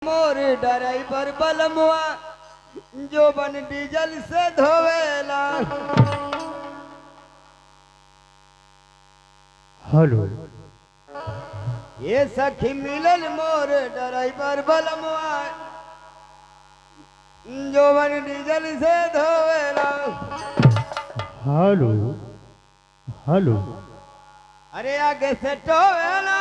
मोर driver बलमुआ जो बन डीजल से धोवेला। हेलो, ये सखी मिलल मोर ड्राइवर बलमुआ जो बन डीजल से धोवेला। Hello, hello. अरे आगे से टोवेला।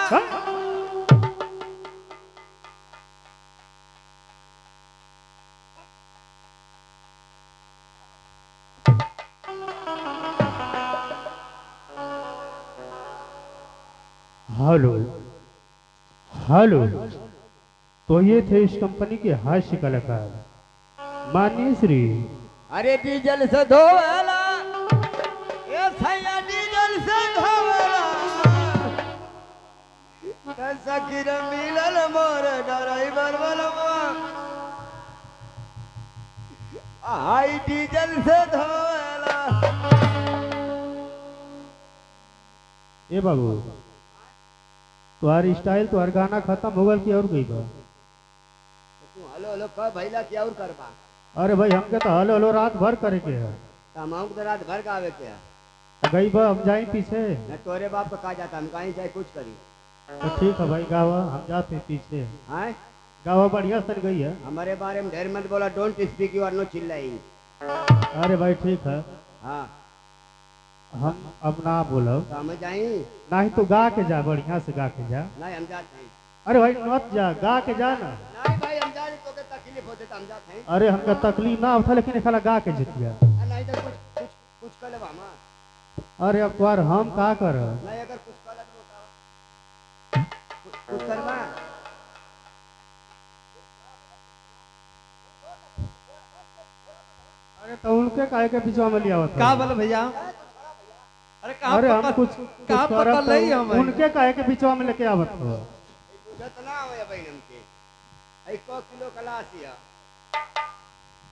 Hello, hello. तो ये थे इस कंपनी के हास्य कलाकार माननीय श्री। अरे डीजल से धोवेला, ये सैया डीजल से धोवेला। सखी रे मिलल मोर ड्राइवर बलमुआ हाई डीजल से धोवेला। ए बाबू, तुम्हारी स्टाइल तुम्हार गाना खत्म हो गल की और गई बा? तू हेलो हेलो कह भैला क्या और करबा? अरे भाई, हमके तो हेलो हेलो रात भर करे के है। तमाम तो रात भर का आवे के है। गई बा, हम जाए पीछे। मैं तोरे बाप का कहा जाता हम कहीं जाए कुछ करी। तो ठीक है भाई, गावा हम जाते पीछे। हाँ गावा बढ़िया सन गई है। हमारे बारे में ढेर मत बोला, डोंट स्पीक यू आर नो चिल्लाइंग। अरे भाई ठीक है, हाँ हम अब ना बोलो। तो हम जाई नहीं तो गा के जा, बढ़िया से गा के जा। नहीं हम जाते हैं। अरे भाई मत जा, गा के जा ना। नहीं भाई हम जाए तो के तकलीफ होते तो हम जाते हैं। अरे हमका तकलीफ ना होता, लेकिन खाला गा के जितिया। नहीं तो कुछ कुछ कुछ कर लेवा हम। अरे अब तुम्हार हम का कर। नहीं अगर कुछ कर ले तो बताओ। कुछ करवा। अरे तो उनके काहे के पीछे में लिया होता? का बोले भैया? अरे अरे हम कुछ कहाँ करब पकड़ लई हम? तो उनके काहे के पीछे में लेके आवत हो? जितना हो भाई हमके आई 100 किलो कलास या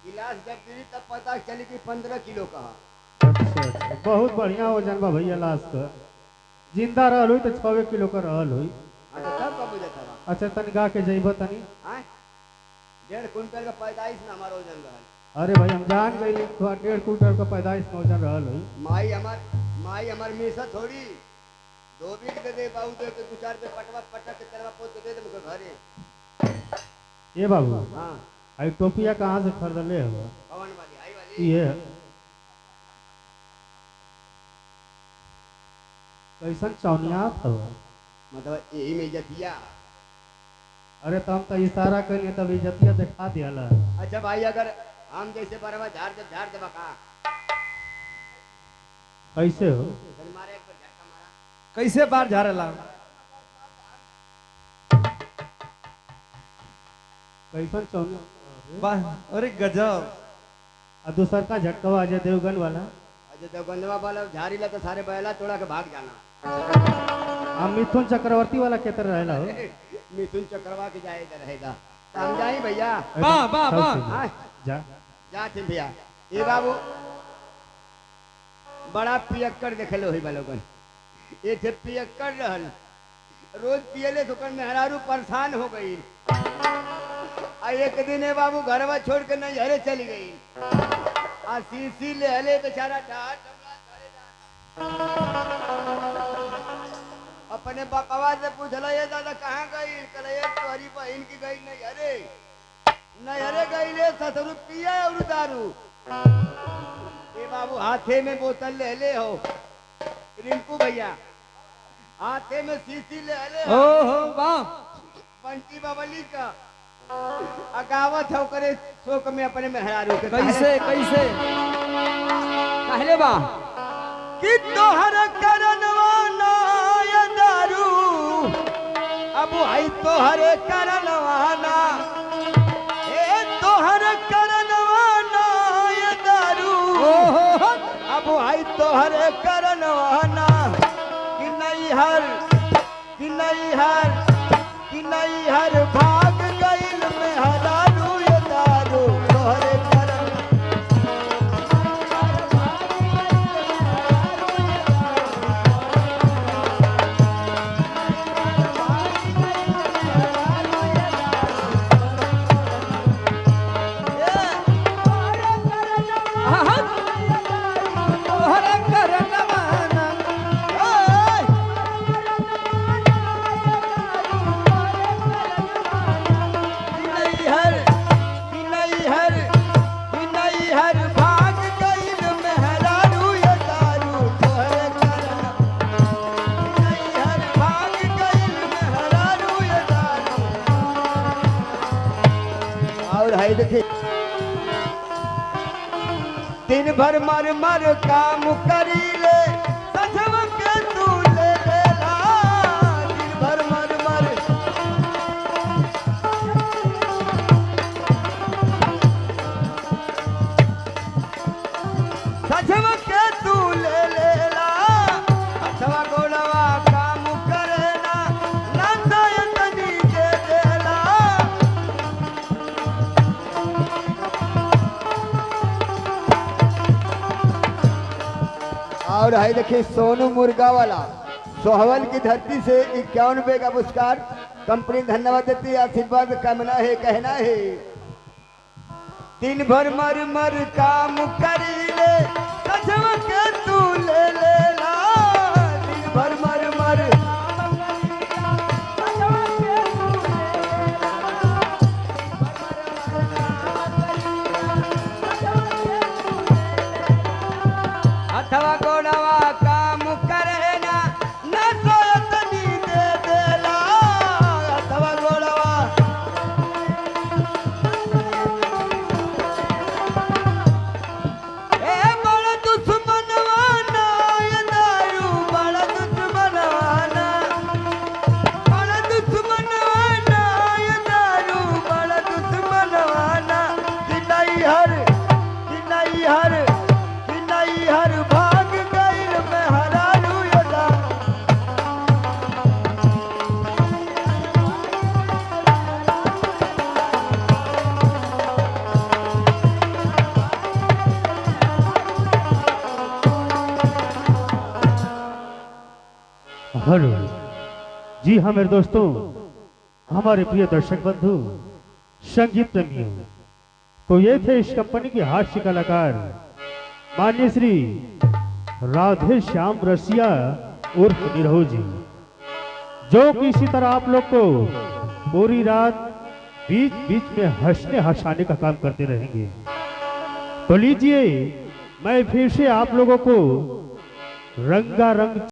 गिलास जब गिरी तब पता चली कि 15 किलो का। अच्छा, बहुत बढ़िया वजन बा भैया। लाश का जिंदा रहल हुई तो 6 किलो का रहल हुई। हाँ तो सब कब बुझे था। अच्छा तनी गा के जइबो तनी। हाँ 1.5 कुंटल का पैदाइश में हमारा वजन रहल। अरे भाई हम जान गई, तो 1.5 कुंटल का पैदाइश में वजन रहल हुई। माई हमार मीसा थोड़ी धोबी के दे बाबू दे के 2-4 पे पटवा पटक के तरवा पोत के दे दे मुझे घरे। ये बाबू, हाँ आई टोपिया कहाँ से खरीदले हो? पवन वाली आई वाली ये कैसन चौनिया था? मतलब यही में इज्जतिया। अरे तो हम तो इशारा करिए तब इज्जतिया दिखा दिया। अच्छा भाई अगर हम जैसे बरवा झाड़ दे बका कैसे हो? फिर मारे एक बार झटका मारा। कैसे बार झाड़ेला? कैसन चौनिया? वाह, अरे गजब। और दूसर का झटकवा अजय देवगन वाला। अच्छा तो गंदवा वाला झाड़ी ला तो सारे बैला तोड़ा के भाग जाना। हम मिथुन चक्रवर्ती वाला के तरह रहला हो। मिथुन चक्रवा के जाएगा रहेगा तो हम जाई भैया। वाह वाह वाह। हाँ जा। जा थे भैया। ये बाबू बड़ा पियक्कर देखे लो ही बालोगन। ये थे पियक्कर रहल, रोज पियले तो कन मेहरारू परेशान हो गई। आ एक दिन है बाबू घरवा छोड़ के नैहरे चली गई। आ सीसी ले हले बेचारा ढाट अपने बकवा से पूछला ये दादा कहाँ गई? कहले ये तुम्हारी बहन की गई नैहरे। नैहरे गई ले ससुर पिया और दारू। ये बाबू हाथे में बोतल ले हो रिंकू भैया, हाथे में सीसी ले हो। ओहो वाह। बंटी बबली का अगावत हो करे शोक में अपने मेहरारू के। कैसे कैसे? कहले बा कि तोहर करनवा ना ये दारू अब आई तोहर करनवा ना। ए तोहर करनवा ना ये दारू ओहो अब आई तोहर करनवा ना। कि नैहर कि नैहर कि नैहर भाग गइल में हरारू ये दारू तोहरे करन। है देखिए दिन भर मर मर काम करी ले सजवा के तू ले लेला दिन भर मर मर सजवा के तू ले लेला अथवा गोलवा काम करे ना नंदा यतनी दे देला और है देखिए सोनू मुर्गा वाला सोहवल की धरती से 51 का पुरस्कार कंपनी धन्यवाद देती है आशीर्वाद कामना है कहना है दिन भर मर मर काम करी ले सजवा के तू ले लेला दिन भर मर मर अथवा गोड़वा काम करे ना न तो यतनी दे देला अथवा गोड़वा ए बड़ा दुश्मनवाना ये दारू बड़ा दुश्मनवाना बड़ा दुश्मनवाना ये दारू बड़ा दुश्मनवाना दिनाई हर भाग गईल में हरारू यदा हेलो जी हाँ मेरे दोस्तों, हमारे प्रिय दर्शक बंधु, संगीत प्रेमियों, तो ये थे इस कंपनी के हास्य कलाकार मान्य श्री राधे श्याम रसिया उर्फ निरहु जी, जो कि इसी तरह आप लोग को पूरी रात बीच बीच में हंसने हंसाने का काम करते रहेंगे। तो लीजिए मैं फिर से आप लोगों को रंगारंग